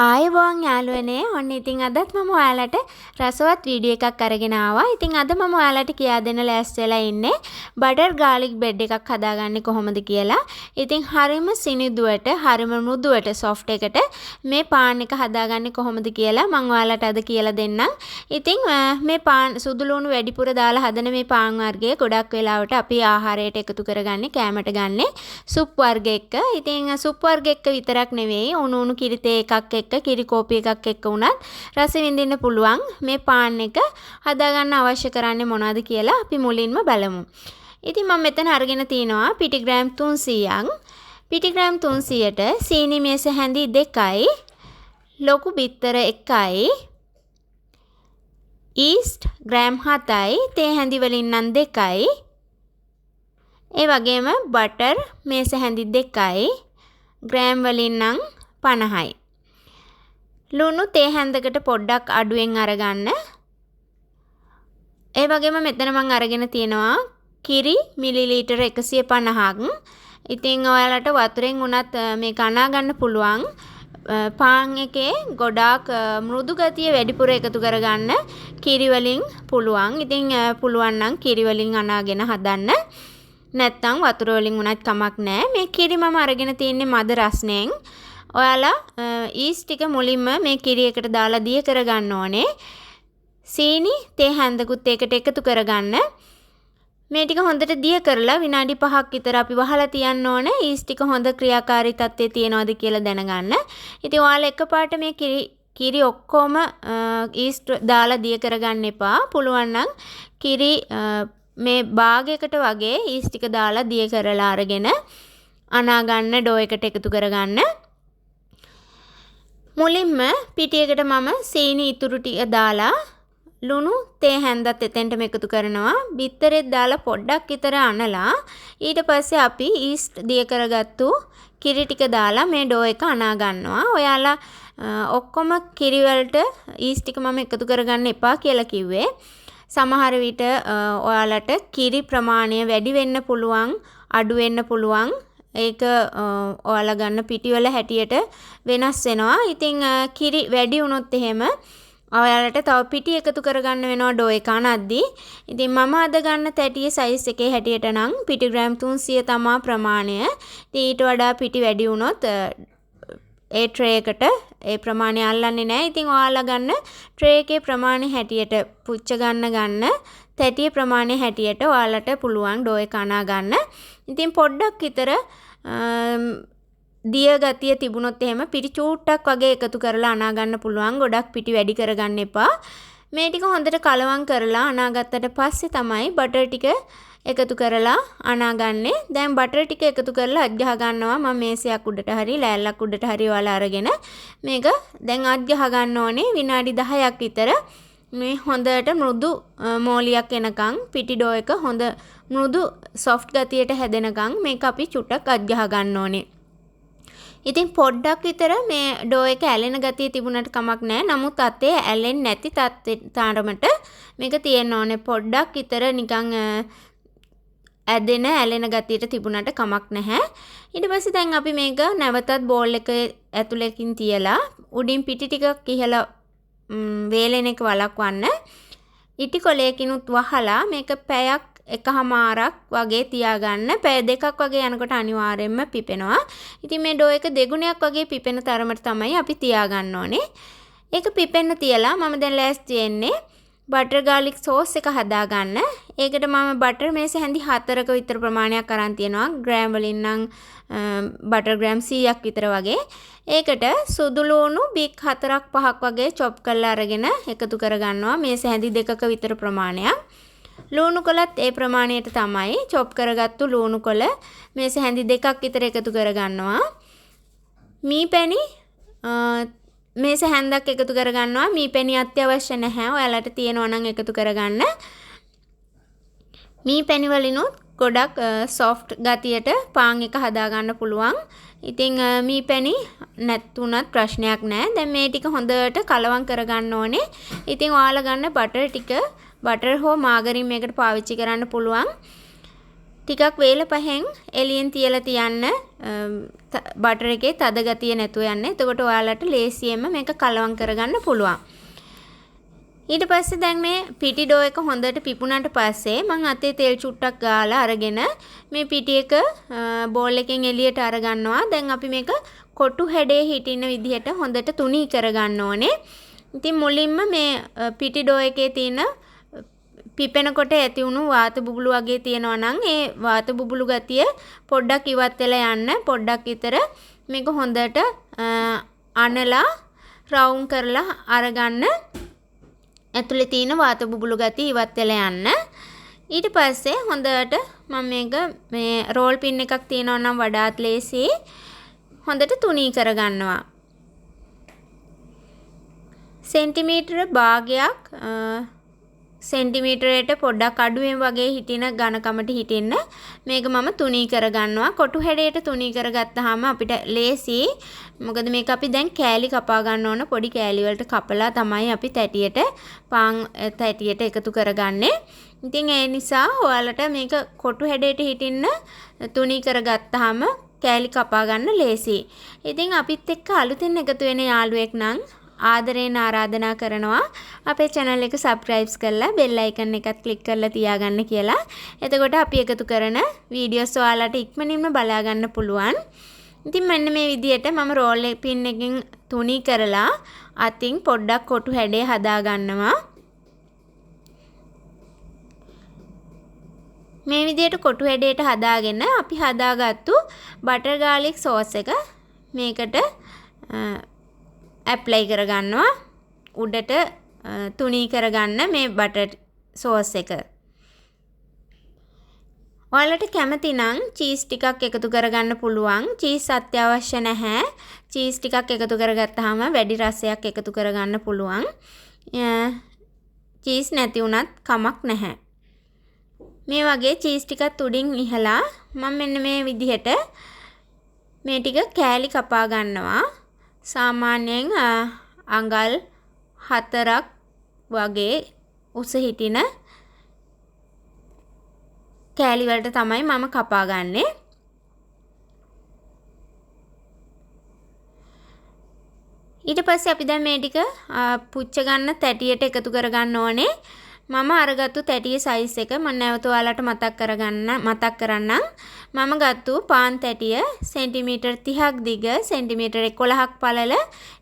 ආයුබෝවන් යාළුවනේ. ඔන්න ඉතින් අදත් මම ඔයාලට රසවත් වීඩියෝ එකක් අරගෙන ආවා. ඉතින් අද මම ඔයාලට කියා දෙන්න ලෑස්ති වෙලා ඉන්නේ බටර් ගාර්ලික් බ්‍රෙඩ් එකක් හදාගන්නේ කොහොමද කියලා. ඉතින් හරිම සිනිදුවට, හරිම මෘදුවට, සොෆ්ට් එකට මේ පාන් එක හදාගන්නේ කොහොමද කියලා මම ඔයාලට අද කියලා දෙන්නම්. ඉතින් මේ පාන් සුදු ලුණු වැඩිපුර දාලා හදන මේ පාන් වර්ගය ගොඩක් වෙලාවට අපි ආහාරයට එකතු කරගන්නේ කෑමට ගන්නේ සුප් වර්ග එක්ක. ඉතින් සුප් වර්ග එක්ක විතරක් නෙවෙයි උණු කිරි තේ එකක් කිරි කෝපි එකක් එක්ක උනත් රස විඳින්න පුළුවන්. මේ පාන් එක හදාගන්න අවශ්‍ය කරන්නේ මොනවද කියලා අපි මුලින්ම බලමු. ඉතින් මම මෙතන අරගෙන තිනවා පිටි ග්‍රෑම් 300ක්. පිටි ග්‍රෑම් 300ට සීනි මේස හැඳි 2යි, ලොකු බිත්තර 1යි, ඊස්ට් ග්‍රෑම් 7යි, තේ හැඳි වලින් නම් 2යි, ඒ වගේම බටර් මේස හැඳි 2යි, ග්‍රෑම් වලින් නම් 50යි. ලුණු තේ හැන්දකට පොඩ්ඩක් අඩුවෙන් අරගන්න. ඒ වගේම මෙතන මම අරගෙන තියෙනවා කිරි මිලිලීටර 150ක්. ඉතින් ඔයාලට වතුරෙන් උනත් මේක අනා ගන්න පුළුවන්. පාන් එකේ ගොඩාක් මෘදු ගතිය වැඩිපුර එකතු කරගන්න කිරි වලින් පුළුවන්. ඉතින් පුළුවන් නම් කිරි වලින් අනාගෙන හදන්න. නැත්නම් වතුර වලින් උනත් කමක් නැහැ. මේ කිරි මම අරගෙන තින්නේ මද රස්නෙන්. ඔයාලා ඊස් ටික මුලින්ම මේ කිරි එකට දාලා දිය කරගන්න ඕනේ. සීනි තේ හැන්දකුත් ඒකට එකතු කරගන්න. මේ ටික හොඳට දිය කරලා විනාඩි 5ක් විතර අපි වහලා තියන්න ඕනේ. ඊස් ටික හොඳ ක්‍රියාකාරී තත්ත්වයේ තියනවාද කියලා දැනගන්න. ඉතින් ඔයාලා එකපාරට මේ කිරි ඔක්කොම ඊස් දාලා දිය කරගන්න එපා. පුළුවන් නම් කිරි මේ භාගයකට වගේ ඊස් ටික දාලා දිය කරලා අරගෙන අනා ගන්න ඩෝ එකට එකතු කරගන්න. මුලින්ම පිටියකට මම සීනි ඉතුරු ටික දාලා ලුණු තේ හැන්දත් එතෙන්ටම එකතු කරනවා. බිත්තරෙත් දාලා පොඩ්ඩක් විතර අනලා ඊට පස්සේ අපි ඊස්ට් දිය කරගත්තු කිරි ටික දාලා මේ ඩෝ එක අනා ගන්නවා. ඔයාලා ඔක්කොම කිරි වලට ඊස්ට් ටික මම එකතු කරගන්න එපා කියලා කිව්වේ. සමහර විට ඔයාලට කිරි ප්‍රමාණය වැඩි වෙන්න පුළුවන්, අඩු වෙන්න පුළුවන්. ඒක ඔයාලා ගන්න පිටිවල හැටියට වෙනස් වෙනවා. ඉතින් කිරි වැඩි වුණොත් එහෙම ඔයාලට තව පිටි එකතු කරගන්න වෙනවා ඩෝ එක අනද්දී. ඉතින් මම අද ගන්න තැටියේ සයිස් එකේ හැටියට නම් පිටි ග්‍රෑම් 300 තමා ප්‍රමාණය. ඊට වඩා පිටි වැඩි වුණොත් ඒ ට්‍රේ එකට ඒ ප්‍රමාණය අල්ලන්නේ නැහැ. ඉතින් ඔයාලා ගන්න ට්‍රේ එකේ ප්‍රමාණය හැටියට පුච්ච ගන්න තැටියේ ප්‍රමාණය හැටියට ඔයාලට පුළුවන් ඩෝ එක අනා ගන්න. ඉතින් පොඩ්ඩක් විතර දිය ගතිය තිබුණොත් එහෙම පිටි චූට්ටක් වගේ එකතු කරලා අනා ගන්න පුළුවන්. ගොඩක් පිටි වැඩි කරගන්න එපා. මේ ටික හොඳට කලවම් කරලා අනාගත්තට පස්සේ තමයි බටර් ටික එකතු කරලා අනාගන්නේ. දැන් බටර් ටික එකතු කරලා අත් ගහ ගන්නවා. මම මේසයක් උඩට හරි ලෑල්ලක් උඩට හරි ඔයාලා අරගෙන මේක දැන් අත් ගහ ගන්න ඕනේ විනාඩි 10ක් විතර. මේ හොඳට මෘදු මෝලියක් එනකන් පිටි ඩෝ එක හොඳ මෘදු සොෆ්ට් ගතියට හැදෙනකන් මේක අපි චුට්ටක් අත් ගහ ගන්න ඕනේ. ඉතින් පොඩ්ඩක් විතර මේ ඩෝ එක ඇලෙන ගතිය තිබුණට කමක් නැහැ. නමුත් අතේ ඇලෙන්නේ නැති තරමට මේක තියෙන්න ඕනේ. පොඩ්ඩක් විතර නිකන් ඇලෙන ගතියට තිබුණට කමක් නැහැ. ඊට පස්සේ දැන් අපි මේක නැවතත් බෝල් එක ඇතුලකින් තියලා උඩින් පිටි ටිකක් ඉහලා වේලෙන එක වලක්වන්න. ඉටි කොලයකිනුත් වහලා මේක පැයක් එකහමාරක් වගේ තියාගන්න. පැය දෙකක් වගේ යනකොට අනිවාර්යයෙන්ම පිපෙනවා. ඉතින් මේ ඩෝ එක දෙගුණයක් වගේ පිපෙන තරමට තමයි අපි තියාගන්න ඕනේ. ඒක පිපෙන්න තියලා මම දැන් ලෑස්ති වෙන්නේ බටර් ගාර්ලික් සෝස් එක හදාගන්න. ඒකට මම බටර් මේස හැඳි 4ක විතර ප්‍රමාණයක් අරන් තියනවා. ග්‍රෑම් වලින් නම් බටර් ග්‍රෑම් 100ක් විතර වගේ. ඒකට සුදු ලුණු බික් 4ක් 5ක් වගේ චොප් කරලා අරගෙන එකතු කරගන්නවා. මේස හැඳි 2ක විතර ප්‍රමාණයක්. ලුණු කොලත් ඒ ප්‍රමාණයට තමයි චොප් කරගත්තු ලුණු කොල මේස හැඳි 2ක් විතර එකතු කරගන්නවා. මී පැණි මේස හැන්දක් එකතු කරගන්නවා. මී පැණි අත්‍යවශ්‍ය නැහැ. ඔයාලට තියෙනවා නම් එකතු කරගන්න. මී පැණි වලිනුත් ගොඩක් සොෆ්ට් ගතියට පාන් එක හදා ගන්න පුළුවන්. ඉතින් මී පැණි නැතුණත් ප්‍රශ්නයක් නැහැ. දැන් මේ ටික හොඳට කලවම් කරගන්න ඕනේ. ඉතින් ඔයාලා ගන්න බටර් ටික බටර් හෝ මාගරින් මේකට පාවිච්චි කරන්න පුළුවන්. ටිකක් වේල පහෙන් එළියෙන් තියලා තියන්න බටර් එකේ තද ගතිය නැතුව යන්නේ. එතකොට ඔයාලට ලේසියෙන්ම මේක කලවම් කරගන්න පුළුවන්. ඊට පස්සේ දැන් මේ පිටි ඩෝ එක හොඳට පිපුණාට පස්සේ මම අතේ තෙල් චුට්ටක් ගාලා අරගෙන මේ පිටි එක බෝල් එකෙන් එළියට අරගන්නවා. දැන් අපි මේක කොටු හැඩේ හිටින විදිහට හොඳට තුනී කරගන්න ඕනේ. ඉතින් මුලින්ම මේ පිටි ඩෝ එකේ තියෙන පිපෙනකොට ඇති වුණු වාත බුබුලු වගේ තියෙනවා නම් ඒ වාත බුබුලු ගතිය පොඩ්ඩක් ඉවත් වෙලා යන්න. පොඩ්ඩක් විතර මේක හොඳට අනලා රවුම් කරලා අරගන්න. ඇතුලේ තියෙන වාත බුබුලු ගතිය ඉවත් වෙලා යන්න. ඊට පස්සේ හොඳට මම මේක මේ රෝල් පින් එකක් තියෙනවා නම් වඩාත් ලේසි හොඳට තුනී කරගන්නවා. සෙන්ටිමීටර භාගයක් සෙන්ටිමීටරයට පොඩ්ඩක් අඩුවෙන් වගේ හිටින ඝනකමට හිටින්න මේක මම තුනී කරගන්නවා. කොටු හැඩයට තුනී කරගත්තාම අපිට ලේසි. මොකද මේක අපි දැන් කෑලි කපා ගන්න ඕන. පොඩි කෑලි වලට කපලා තමයි අපි තැටියට එකතු කරගන්නේ. ඉතින් ඒ නිසා ඔයාලට මේක කොටු හැඩයට හිටින්න තුනී කරගත්තාම කෑලි කපා ගන්න ලේසි. ඉතින් අපිත් එක්ක අලුතෙන් එකතු වෙන යාළුවෙක් නම් ආදරයෙන් ආරාධනා කරනවා අපේ channel එක subscribe කරලා bell icon එකත් click කරලා තියාගන්න කියලා. එතකොට අපි එකතු කරන වීඩියෝස් ඔයාලට ඉක්මනින්ම බලා ගන්න පුළුවන්. ඉතින් මෙන්න මේ විදිහට මම roll pin එකකින් තුනී කරලා අතින් පොඩ්ඩක් කොටු හැඩය හදා ගන්නවා. මේ විදිහට කොටු හැඩයට හදාගෙන අපි හදාගත්තු butter garlic sauce එක මේකට ඇප්ලයි කරගන්නවා. උඩට තුනී කරගන්න මේ බටර් සෝස් එක. ඔයාලට කැමති නම් චීස් ටිකක් එකතු කරගන්න පුළුවන්. චීස් අත්‍යවශ්‍ය නැහැ. චීස් ටිකක් එකතු කරගත්තාම වැඩි රසයක් එකතු කරගන්න පුළුවන්. චීස් නැති වුණත් කමක් නැහැ. මේ වගේ චීස් ටිකක් උඩින් ඉහලා මම මෙන්න මේ විදිහට මේ ටික කෑලි කපා ගන්නවා. සාමාන්‍යයෙන් අඟල් 4ක් වගේ උස හිටින කෑලි වලට තමයි මම කපා ගන්නෙ. ඊට පස්සේ අපි දැන් මේ ටික පුච්ච ගන්න තැටියට එකතු කරගන්න ඕනේ. මම අරගත්තු තැටියේ size එක මම නැවත ඔයාලට මතක් කරන්නම්. මම ගත්තු පාන් තැටිය සෙන්ටිමීටර් 30ක් දිග, සෙන්ටිමීටර් 11ක් පළල,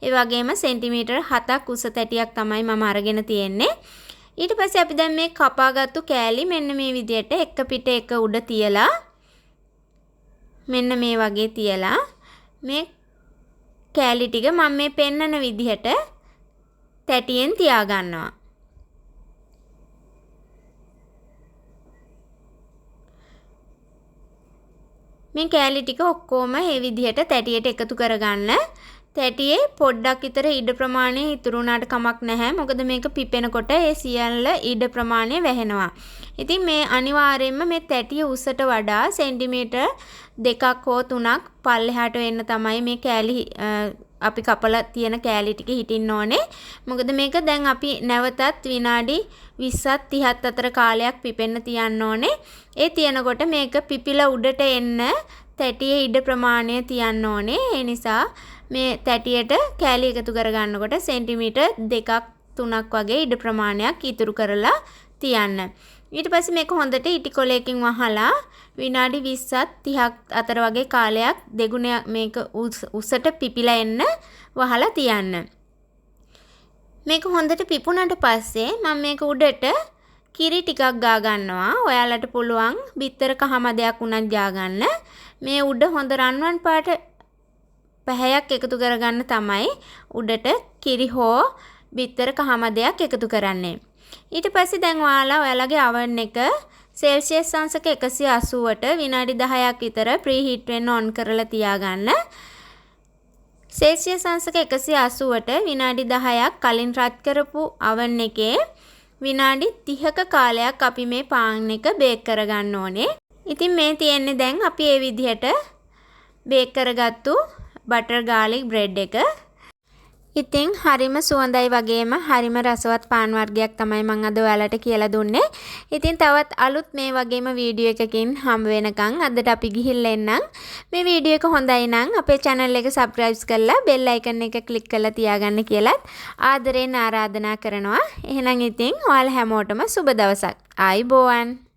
ඒ වගේම සෙන්ටිමීටර් 7ක් උස තැටියක් තමයි මම අරගෙන තියෙන්නේ. ඊට පස්සේ අපි දැන් මේ කපාගත්තු කෑලි මෙන්න මේ විදිහට එක පිට එක උඩ තියලා මෙන්න මේ වගේ තියලා මේ කෑලි ටික මම මේ පෙන්නන විදිහට තැටියෙන් තියා ගන්නවා. මේ කෑලි ටික ඔක්කොම මේ විදිහට තැටියට එකතු කරගන්න. තැටියේ පොඩ්ඩක් විතර ඉඩ ප්‍රමාණය ඉතුරු වුණාට කමක් නැහැ. මොකද මේක පිපෙනකොට ඒ සියල්ල ඉඩ ප්‍රමාණය වැහෙනවා. ඉතින් මේ අනිවාර්යයෙන්ම මේ තැටිය උසට වඩා සෙන්ටිමීටර් 2ක් හෝ 3ක් පල්ලෙහාට වෙන්න තමයි මේ කෑලි අපි කපලා තියෙන කෑලි ටික හිටින්න ඕනේ. මොකද මේක දැන් අපි නැවතත් විනාඩි 20ත් 30ත් අතර කාලයක් පිපෙන්න තියන්න ඕනේ. ඒ තියනකොට මේක පිපිලා උඩට එන්න තැටියේ ඉඩ ප්‍රමාණය තියන්න ඕනේ. ඒ නිසා මේ තැටියට කෑලි එකතු කරගන්නකොට සෙන්ටිමීටර් 2ක් 3ක් වගේ ඉඩ ප්‍රමාණයක් ඉතුරු කරලා තියන්න. ඊට පස්සේ මේක හොඳට ඉටි කොලයකින් වහලා විනාඩි 20ත් 30ක් අතර වගේ කාලයක් දෙගුණයක් මේක උසට පිපිලා එන්න වහලා තියන්න. මේක හොඳට පිපුණාට පස්සේ මම මේක උඩට කිරි ටිකක් ගා ගන්නවා. ඔයාලට පුළුවන් බිත්තර කහමදයක් උනත් ගා ගන්න. මේ උඩ හොඳ රන්වන් පාට පැහැයක් එකතු කරගන්න තමයි උඩට කිරි හෝ බිත්තර කහමදයක් එකතු කරන්නේ. ඊට පස්සේ දැන් ඔයාලගේ oven එක සෙල්සියස් අංශක 180ට විනාඩි 10ක් විතර ප්‍රීහීට් වෙන්න ඔන් කරලා තියාගන්න. සෙල්සියස් අංශක 180ට විනාඩි 10ක් කලින් රත් කරපු oven එකේ විනාඩි 30ක කාලයක් අපි මේ පාන් එක බේක් කරගන්න ඕනේ. ඉතින් මේ තියෙන්නේ දැන් අපි මේ විදිහට බේක් කරගත්තු බටර් ගාර්ලික් බ්‍රෙඩ් එක. ඉතින් හරිම සුවඳයි වගේම හරිම රසවත් පාන් වර්ගයක් තමයි මම අද ඔයාලට කියලා දුන්නේ. ඉතින් තවත් අලුත් මේ වගේම වීඩියෝ එකකින් හම් වෙනකන් අදට අපි ගිහිල්ලා එන්නම්. මේ වීඩියෝ එක හොඳයි නම් අපේ channel එක subscribe කරලා bell icon එක click කරලා තියාගන්න කියලාත් ආදරෙන් ආරාධනා කරනවා. එහෙනම් ඉතින් ඔයාලා හැමෝටම සුබ දවසක්. ආයිබෝවන්.